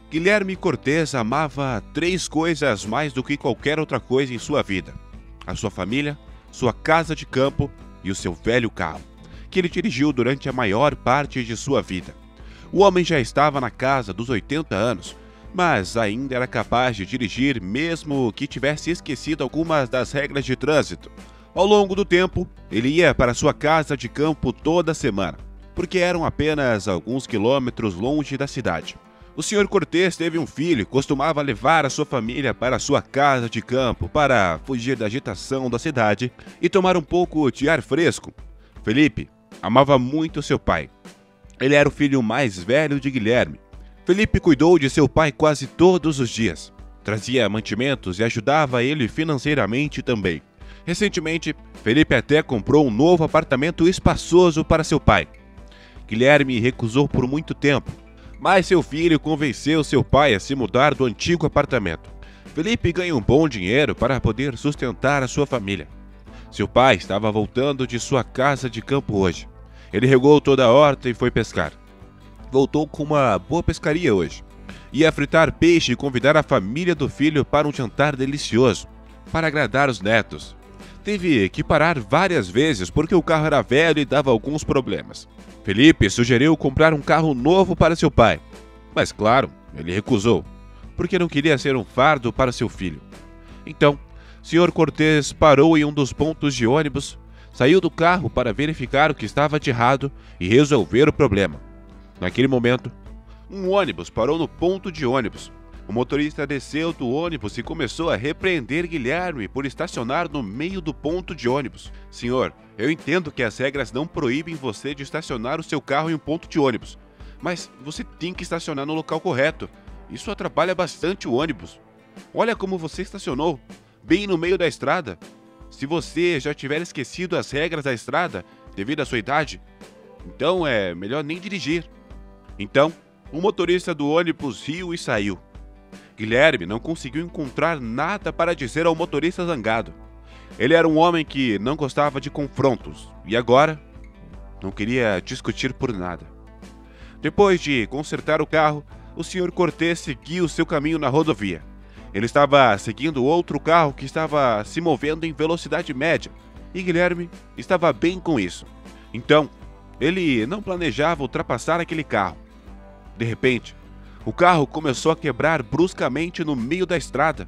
Guilherme Cortez amava três coisas mais do que qualquer outra coisa em sua vida: a sua família, sua casa de campo e o seu velho carro, que ele dirigiu durante a maior parte de sua vida. O homem já estava na casa dos 80 anos, mas ainda era capaz de dirigir mesmo que tivesse esquecido algumas das regras de trânsito. Ao longo do tempo, ele ia para sua casa de campo toda semana, porque eram apenas alguns quilômetros longe da cidade. O Sr. Cortez teve um filho e costumava levar a sua família para sua casa de campo para fugir da agitação da cidade e tomar um pouco de ar fresco. Felipe amava muito seu pai. Ele era o filho mais velho de Guilherme. Felipe cuidou de seu pai quase todos os dias. Trazia mantimentos e ajudava ele financeiramente também. Recentemente, Felipe até comprou um novo apartamento espaçoso para seu pai. Guilherme recusou por muito tempo, mas seu filho convenceu seu pai a se mudar do antigo apartamento. Felipe ganha um bom dinheiro para poder sustentar a sua família. Seu pai estava voltando de sua casa de campo hoje. Ele regou toda a horta e foi pescar. Voltou com uma boa pescaria hoje. Ia fritar peixe e convidar a família do filho para um jantar delicioso, para agradar os netos. Teve que parar várias vezes porque o carro era velho e dava alguns problemas. Felipe sugeriu comprar um carro novo para seu pai, mas claro, ele recusou, porque não queria ser um fardo para seu filho. Então, Sr. Cortez parou em um dos pontos de ônibus, saiu do carro para verificar o que estava de errado e resolver o problema. Naquele momento, um ônibus parou no ponto de ônibus. O motorista desceu do ônibus e começou a repreender Guilherme por estacionar no meio do ponto de ônibus. Senhor, eu entendo que as regras não proíbem você de estacionar o seu carro em um ponto de ônibus, mas você tem que estacionar no local correto. Isso atrapalha bastante o ônibus. Olha como você estacionou, bem no meio da estrada. Se você já tiver esquecido as regras da estrada devido à sua idade, então é melhor nem dirigir. Então, o motorista do ônibus riu e saiu. Guilherme não conseguiu encontrar nada para dizer ao motorista zangado. Ele era um homem que não gostava de confrontos e agora não queria discutir por nada. Depois de consertar o carro, o Sr. Cortez seguiu seu caminho na rodovia. Ele estava seguindo outro carro que estava se movendo em velocidade média e Guilherme estava bem com isso. Então, ele não planejava ultrapassar aquele carro. De repente, o carro começou a quebrar bruscamente no meio da estrada.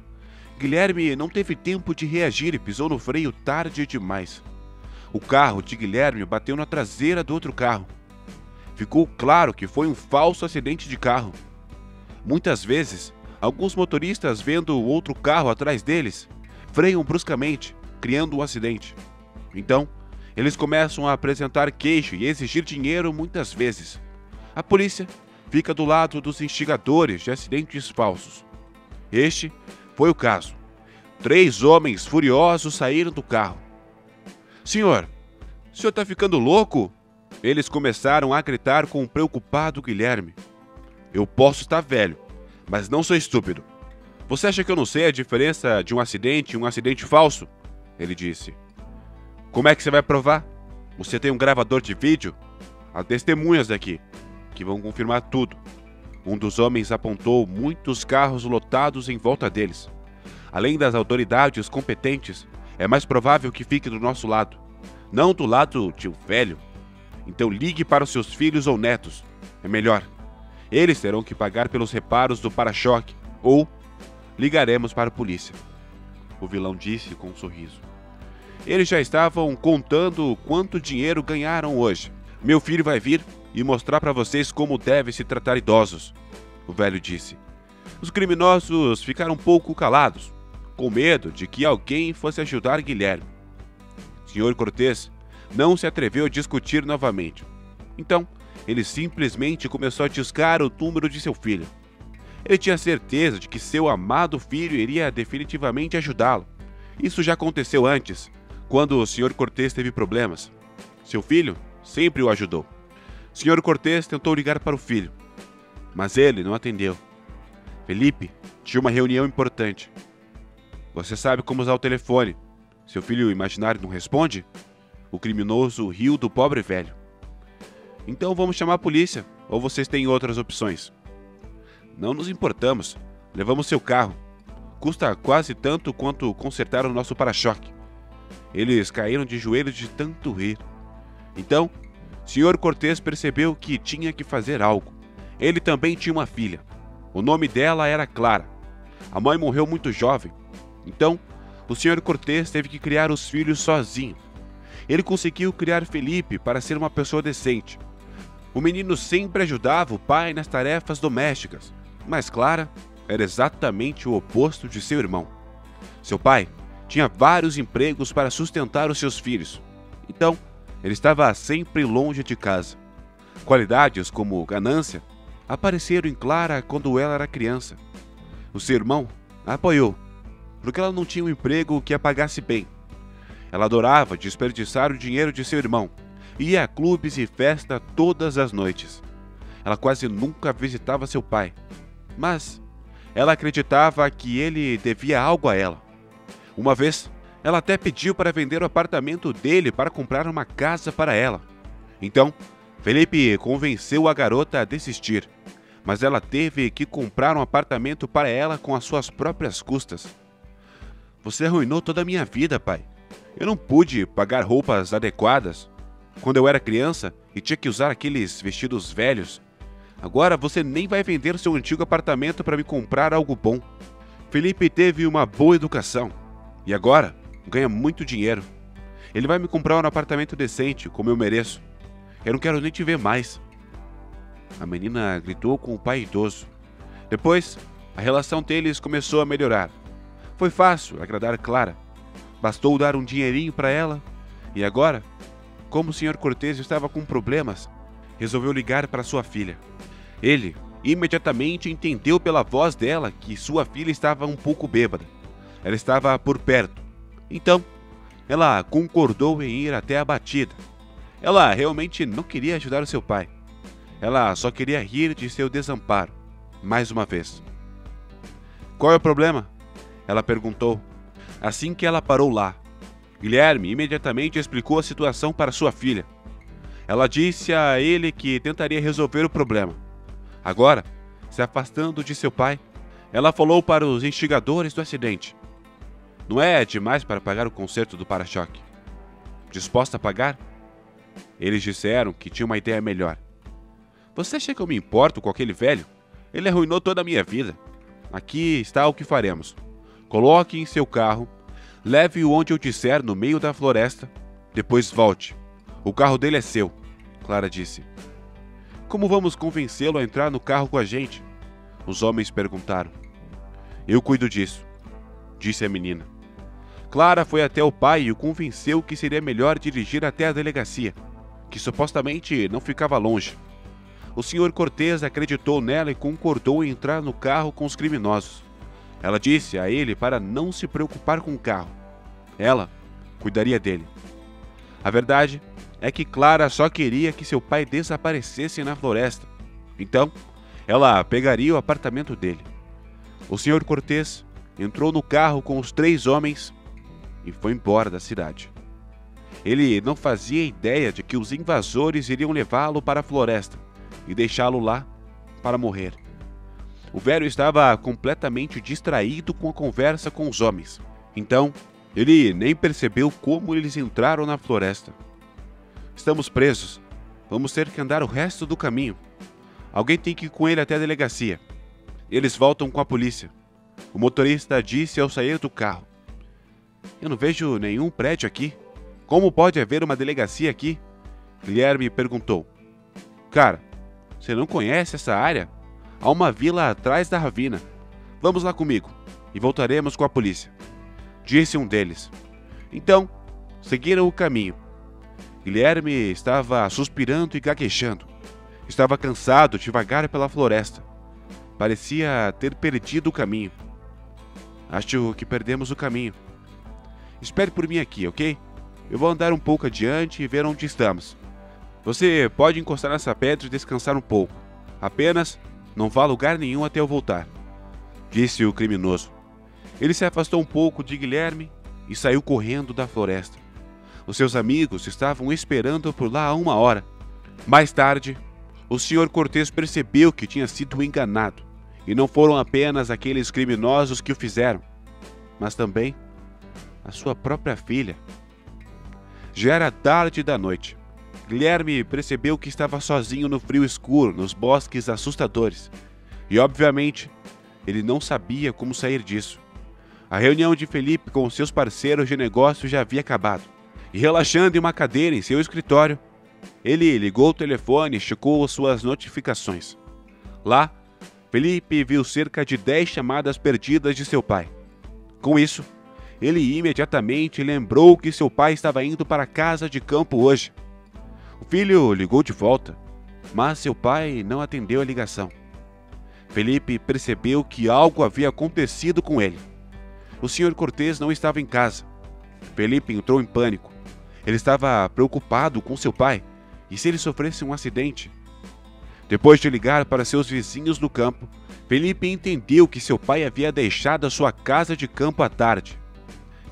Guilherme não teve tempo de reagir e pisou no freio tarde demais. O carro de Guilherme bateu na traseira do outro carro. Ficou claro que foi um falso acidente de carro. Muitas vezes, alguns motoristas, vendo o outro carro atrás deles, freiam bruscamente, criando um acidente. Então, eles começam a apresentar queixa e exigir dinheiro muitas vezes. A polícia fica do lado dos instigadores de acidentes falsos. Este foi o caso. 3 homens furiosos saíram do carro. Senhor, o senhor está ficando louco? Eles começaram a gritar com o preocupado Guilherme. Eu posso estar velho, mas não sou estúpido. Você acha que eu não sei a diferença de um acidente e um acidente falso? Ele disse. Como é que você vai provar? Você tem um gravador de vídeo? Há testemunhas daqui que vão confirmar tudo. Um dos homens apontou muitos carros lotados em volta deles. Além das autoridades competentes, é mais provável que fique do nosso lado, não do lado de um velho. Então ligue para os seus filhos ou netos. É melhor. Eles terão que pagar pelos reparos do para-choque, ou ligaremos para a polícia. O vilão disse com um sorriso. Eles já estavam contando quanto dinheiro ganharam hoje. Meu filho vai vir e mostrar para vocês como deve se tratar idosos, o velho disse. Os criminosos ficaram um pouco calados, com medo de que alguém fosse ajudar Guilherme. Sr. Cortez não se atreveu a discutir novamente. Então, ele simplesmente começou a discar o número de seu filho. Ele tinha certeza de que seu amado filho iria definitivamente ajudá-lo. Isso já aconteceu antes, quando o Sr. Cortez teve problemas. Seu filho sempre o ajudou. Sr. Cortez tentou ligar para o filho, mas ele não atendeu. Felipe tinha uma reunião importante. Você sabe como usar o telefone. Seu filho imaginário não responde? O criminoso riu do pobre velho. Então vamos chamar a polícia, ou vocês têm outras opções? Não nos importamos. Levamos seu carro. Custa quase tanto quanto consertar o nosso para-choque. Eles caíram de joelhos de tanto rir. Então, Sr. Cortês percebeu que tinha que fazer algo. Ele também tinha uma filha. O nome dela era Clara. A mãe morreu muito jovem. Então, o Sr. Cortês teve que criar os filhos sozinho. Ele conseguiu criar Felipe para ser uma pessoa decente. O menino sempre ajudava o pai nas tarefas domésticas, mas Clara era exatamente o oposto de seu irmão. Seu pai tinha vários empregos para sustentar os seus filhos. Então, ele estava sempre longe de casa. Qualidades como ganância apareceram em Clara quando ela era criança. O seu irmão a apoiou, porque ela não tinha um emprego que a pagasse bem. Ela adorava desperdiçar o dinheiro de seu irmão e ia a clubes e festa todas as noites. Ela quase nunca visitava seu pai, mas ela acreditava que ele devia algo a ela. Uma vez, ela até pediu para vender o apartamento dele para comprar uma casa para ela. Então, Felipe convenceu a garota a desistir, mas ela teve que comprar um apartamento para ela com as suas próprias custas. Você arruinou toda a minha vida, pai. Eu não pude pagar roupas adequadas quando eu era criança e tinha que usar aqueles vestidos velhos. Agora você nem vai vender seu antigo apartamento para me comprar algo bom. Felipe teve uma boa educação e agora ganha muito dinheiro. Ele vai me comprar um apartamento decente, como eu mereço. Eu não quero nem te ver mais. A menina gritou com o pai idoso. Depois, a relação deles começou a melhorar. Foi fácil agradar Clara. Bastou dar um dinheirinho para ela. E agora, como o Sr. Cortês estava com problemas, resolveu ligar para sua filha. Ele imediatamente entendeu pela voz dela que sua filha estava um pouco bêbada. Ela estava por perto. Então, ela concordou em ir até a batida. Ela realmente não queria ajudar o seu pai. Ela só queria rir de seu desamparo, mais uma vez. Qual é o problema? Ela perguntou. Assim que ela parou lá, Guilherme imediatamente explicou a situação para sua filha. Ela disse a ele que tentaria resolver o problema. Agora, se afastando de seu pai, ela falou para os instigadores do acidente. Não é demais para pagar o conserto do para-choque. Disposta a pagar? Eles disseram que tinha uma ideia melhor. Você acha que eu me importo com aquele velho? Ele arruinou toda a minha vida. Aqui está o que faremos. Coloque em seu carro, leve-o onde eu disser no meio da floresta, depois volte. O carro dele é seu, Clara disse. Como vamos convencê-lo a entrar no carro com a gente? Os homens perguntaram. Eu cuido disso, disse a menina. Clara foi até o pai e o convenceu que seria melhor dirigir até a delegacia, que supostamente não ficava longe. O Sr. Cortês acreditou nela e concordou em entrar no carro com os criminosos. Ela disse a ele para não se preocupar com o carro. Ela cuidaria dele. A verdade é que Clara só queria que seu pai desaparecesse na floresta. Então, ela pegaria o apartamento dele. O Sr. Cortês entrou no carro com os 3 homens e foi embora da cidade. Ele não fazia ideia de que os invasores iriam levá-lo para a floresta e deixá-lo lá para morrer. O velho estava completamente distraído com a conversa com os homens. Então, ele nem percebeu como eles entraram na floresta. Estamos presos. Vamos ter que andar o resto do caminho. Alguém tem que ir com ele até a delegacia. Eles voltam com a polícia. O motorista disse ao sair do carro. Eu não vejo nenhum prédio aqui. Como pode haver uma delegacia aqui? Guilherme perguntou. Cara, você não conhece essa área? Há uma vila atrás da ravina. Vamos lá comigo e voltaremos com a polícia, disse um deles. Então, seguiram o caminho. Guilherme estava suspirando e gaguejando. Estava cansado de vagar pela floresta. Parecia ter perdido o caminho. Acho que perdemos o caminho. Espere por mim aqui, ok? Eu vou andar um pouco adiante e ver onde estamos. Você pode encostar nessa pedra e descansar um pouco. Apenas não vá a lugar nenhum até eu voltar, disse o criminoso. Ele se afastou um pouco de Guilherme e saiu correndo da floresta. Os seus amigos estavam esperando por lá há 1 hora. Mais tarde, o Sr. Cortês percebeu que tinha sido enganado E não foram apenas aqueles criminosos que o fizeram, mas também a sua própria filha. Já era tarde da noite. Guilherme percebeu que estava sozinho no frio escuro, nos bosques assustadores. E, obviamente, ele não sabia como sair disso. A reunião de Felipe com seus parceiros de negócio já havia acabado. E relaxando em uma cadeira em seu escritório, ele ligou o telefone e checou suas notificações. Lá, Felipe viu cerca de 10 chamadas perdidas de seu pai. Com isso, ele imediatamente lembrou que seu pai estava indo para a casa de campo hoje. O filho ligou de volta, mas seu pai não atendeu a ligação. Felipe percebeu que algo havia acontecido com ele. O Sr. Cortez não estava em casa. Felipe entrou em pânico. Ele estava preocupado com seu pai. E se ele sofresse um acidente? Depois de ligar para seus vizinhos no campo, Felipe entendeu que seu pai havia deixado a sua casa de campo à tarde.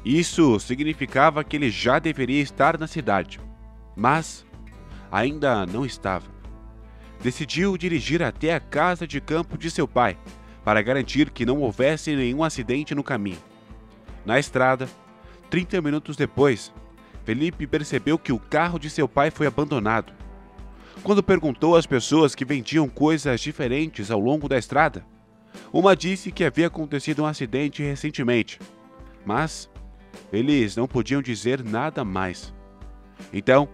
Isso significava que ele já deveria estar na cidade, mas ainda não estava. Decidiu dirigir até a casa de campo de seu pai, para garantir que não houvesse nenhum acidente no caminho. Na estrada, 30 minutos depois, Felipe percebeu que o carro de seu pai foi abandonado. Quando perguntou às pessoas que vendiam coisas diferentes ao longo da estrada, uma disse que havia acontecido um acidente recentemente, mas eles não podiam dizer nada mais. Então,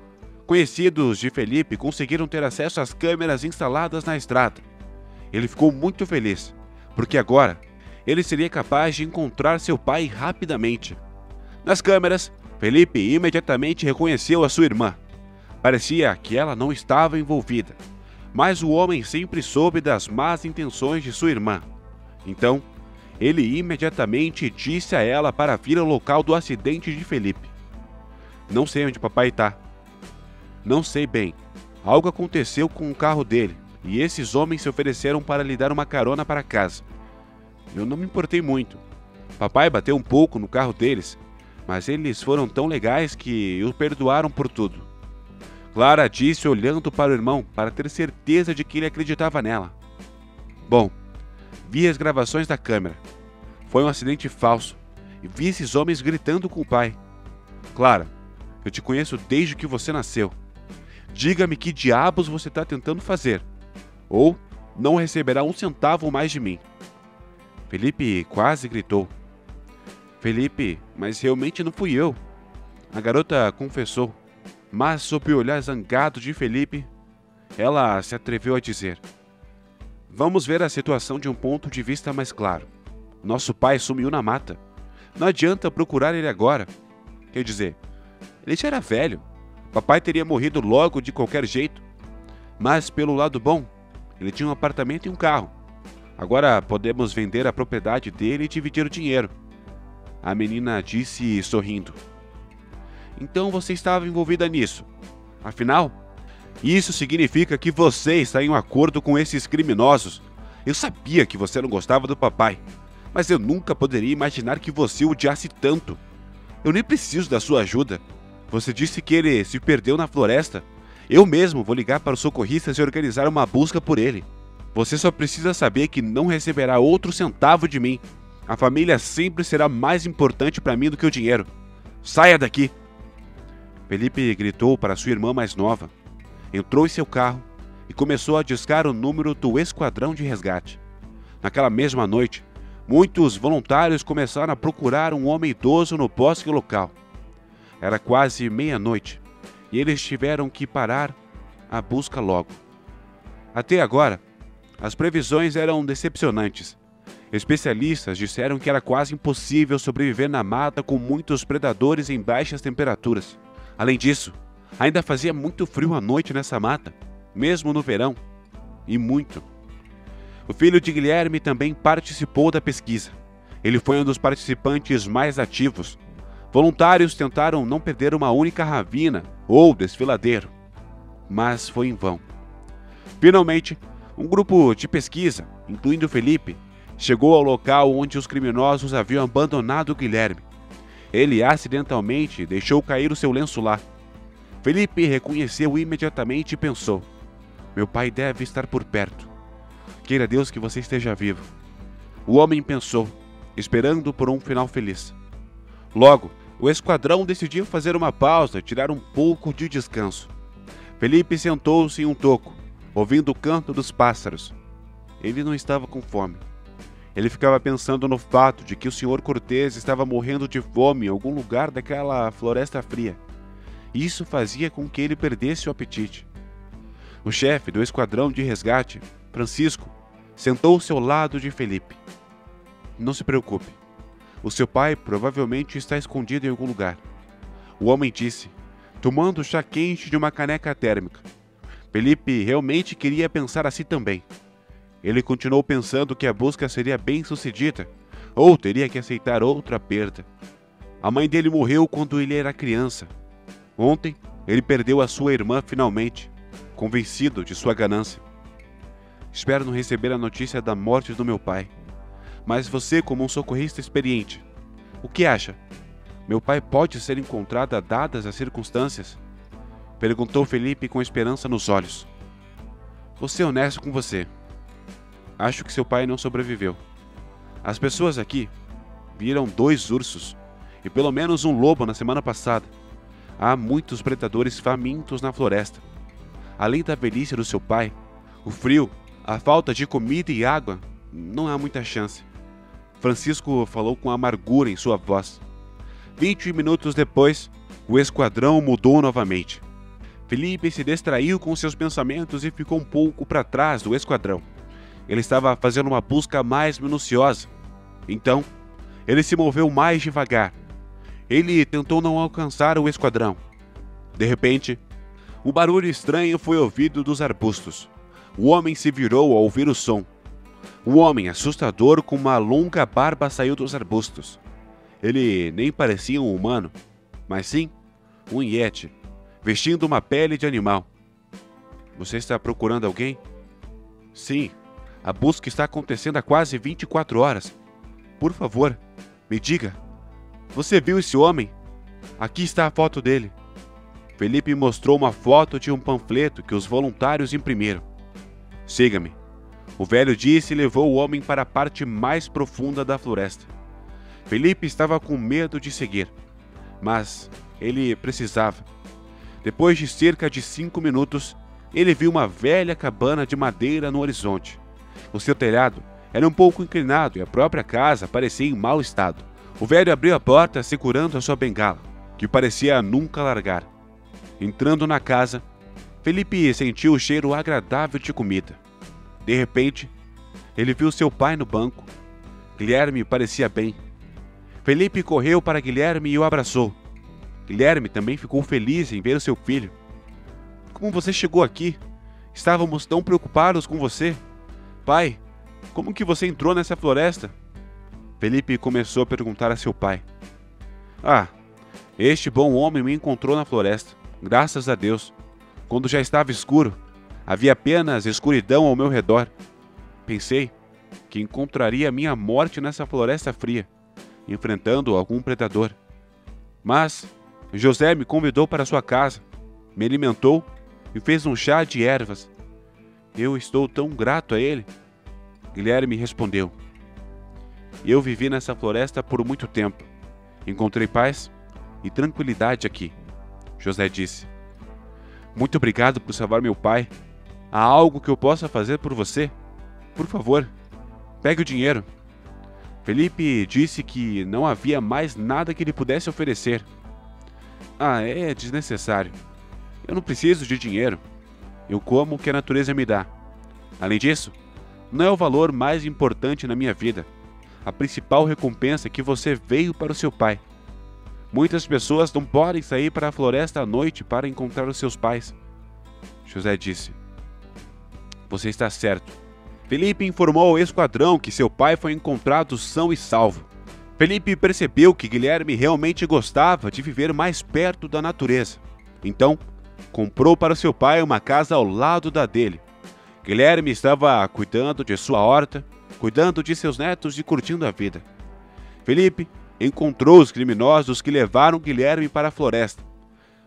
conhecidos de Felipe conseguiram ter acesso às câmeras instaladas na estrada. Ele ficou muito feliz, porque agora ele seria capaz de encontrar seu pai rapidamente. Nas câmeras, Felipe imediatamente reconheceu a sua irmã. Parecia que ela não estava envolvida, mas o homem sempre soube das más intenções de sua irmã. Então, ele imediatamente disse a ela para vir ao local do acidente de Felipe. Não sei onde papai está. Não sei bem. Algo aconteceu com o carro dele e esses homens se ofereceram para lhe dar uma carona para casa. Eu não me importei muito. Papai bateu um pouco no carro deles, mas eles foram tão legais que o perdoaram por tudo. Clara disse olhando para o irmão para ter certeza de que ele acreditava nela. Bom, vi as gravações da câmera. Foi um acidente falso e vi esses homens gritando com o pai. Clara, eu te conheço desde que você nasceu. Diga-me que diabos você está tentando fazer, ou não receberá um centavo mais de mim. Felipe quase gritou. Felipe, mas realmente não fui eu. A garota confessou, mas sob o olhar zangado de Felipe, ela se atreveu a dizer: vamos ver a situação de um ponto de vista mais claro. Nosso pai sumiu na mata. Não adianta procurar ele agora. Quer dizer, ele já era velho. Papai teria morrido logo de qualquer jeito. Mas pelo lado bom, ele tinha um apartamento e um carro. Agora podemos vender a propriedade dele e dividir o dinheiro. A menina disse sorrindo. Então você estava envolvida nisso. Afinal, isso significa que você está em um acordo com esses criminosos. Eu sabia que você não gostava do papai, mas eu nunca poderia imaginar que você o odiasse tanto. Eu nem preciso da sua ajuda. Você disse que ele se perdeu na floresta. Eu mesmo vou ligar para os socorristas e organizar uma busca por ele. Você só precisa saber que não receberá outro centavo de mim. A família sempre será mais importante para mim do que o dinheiro. Saia daqui! Felipe gritou para sua irmã mais nova. Entrou em seu carro e começou a discar o número do esquadrão de resgate. Naquela mesma noite, muitos voluntários começaram a procurar um homem idoso no bosque local. Era quase meia-noite e eles tiveram que parar a busca logo. Até agora, as previsões eram decepcionantes. Especialistas disseram que era quase impossível sobreviver na mata com muitos predadores em baixas temperaturas. Além disso, ainda fazia muito frio à noite nessa mata, mesmo no verão, e muito. O filho de Guilherme também participou da pesquisa. Ele foi um dos participantes mais ativos. Voluntários tentaram não perder uma única ravina ou desfiladeiro, mas foi em vão. Finalmente, um grupo de pesquisa, incluindo Felipe, chegou ao local onde os criminosos haviam abandonado Guilherme. Ele acidentalmente deixou cair o seu lenço lá. Felipe reconheceu imediatamente e pensou: meu pai deve estar por perto. Queira Deus que você esteja vivo. O homem pensou, esperando por um final feliz. Logo, o esquadrão decidiu fazer uma pausa e tirar um pouco de descanso. Felipe sentou-se em um toco, ouvindo o canto dos pássaros. Ele não estava com fome. Ele ficava pensando no fato de que o Sr. Cortês estava morrendo de fome em algum lugar daquela floresta fria. Isso fazia com que ele perdesse o apetite. O chefe do esquadrão de resgate, Francisco, sentou-se ao lado de Felipe. Não se preocupe. O seu pai provavelmente está escondido em algum lugar. O homem disse, tomando o chá quente de uma caneca térmica. Felipe realmente queria pensar assim também. Ele continuou pensando que a busca seria bem-sucedida, ou teria que aceitar outra perda. A mãe dele morreu quando ele era criança. Ontem, ele perdeu a sua irmã finalmente, convencido de sua ganância. Espero não receber a notícia da morte do meu pai. Mas você, como um socorrista experiente, o que acha? Meu pai pode ser encontrado dadas as circunstâncias? Perguntou Felipe com esperança nos olhos. Vou ser honesto com você. Acho que seu pai não sobreviveu. As pessoas aqui viram 2 ursos e pelo menos um lobo na semana passada. Há muitos predadores famintos na floresta. Além da velhice do seu pai, o frio, a falta de comida e água, não há muita chance. Francisco falou com amargura em sua voz. 20 minutos depois, o esquadrão mudou novamente. Felipe se distraiu com seus pensamentos e ficou um pouco para trás do esquadrão. Ele estava fazendo uma busca mais minuciosa. Então, ele se moveu mais devagar. Ele tentou não alcançar o esquadrão. De repente, um barulho estranho foi ouvido dos arbustos. O homem se virou ao ouvir o som. Um homem assustador com uma longa barba saiu dos arbustos. Ele nem parecia um humano, mas sim um yeti, vestindo uma pele de animal. Você está procurando alguém? Sim, a busca está acontecendo há quase 24 horas. Por favor, me diga. Você viu esse homem? Aqui está a foto dele. Felipe mostrou uma foto de um panfleto que os voluntários imprimiram. Siga-me. O velho disse e levou o homem para a parte mais profunda da floresta. Felipe estava com medo de seguir, mas ele precisava. Depois de cerca de 5 minutos, ele viu uma velha cabana de madeira no horizonte. O seu telhado era um pouco inclinado e a própria casa parecia em mau estado. O velho abriu a porta segurando a sua bengala, que parecia nunca largar. Entrando na casa, Felipe sentiu o cheiro agradável de comida. De repente, ele viu seu pai no banco. Guilherme parecia bem. Felipe correu para Guilherme e o abraçou. Guilherme também ficou feliz em ver o seu filho. Como você chegou aqui? Estávamos tão preocupados com você. Pai, como que você entrou nessa floresta? Felipe começou a perguntar a seu pai. Este bom homem me encontrou na floresta, graças a Deus. Quando já estava escuro, havia apenas escuridão ao meu redor. Pensei que encontraria minha morte nessa floresta fria, enfrentando algum predador. Mas José me convidou para sua casa, me alimentou e fez um chá de ervas. Eu estou tão grato a ele. Guilherme respondeu. Eu vivi nessa floresta por muito tempo. Encontrei paz e tranquilidade aqui. José disse. Muito obrigado por salvar meu pai. Há algo que eu possa fazer por você? Por favor, pegue o dinheiro. Felipe disse que não havia mais nada que ele pudesse oferecer. É desnecessário. Eu não preciso de dinheiro. Eu como o que a natureza me dá. Além disso, não é o valor mais importante na minha vida. A principal recompensa é que você veio para o seu pai. Muitas pessoas não podem sair para a floresta à noite para encontrar os seus pais. José disse. Você está certo. Felipe informou ao esquadrão que seu pai foi encontrado são e salvo. Felipe percebeu que Guilherme realmente gostava de viver mais perto da natureza. Então, comprou para seu pai uma casa ao lado da dele. Guilherme estava cuidando de sua horta, cuidando de seus netos e curtindo a vida. Felipe encontrou os criminosos que levaram Guilherme para a floresta.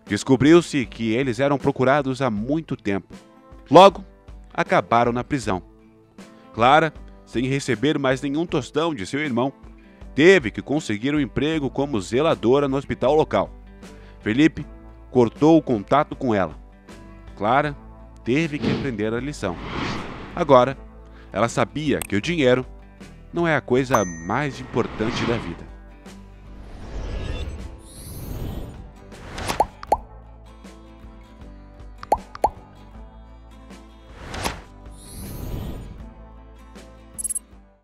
Descobriu-se que eles eram procurados há muito tempo. Logo, acabaram na prisão. Clara, sem receber mais nenhum tostão de seu irmão, teve que conseguir um emprego como zeladora no hospital local. Felipe cortou o contato com ela. Clara teve que aprender a lição. Agora, ela sabia que o dinheiro não é a coisa mais importante da vida.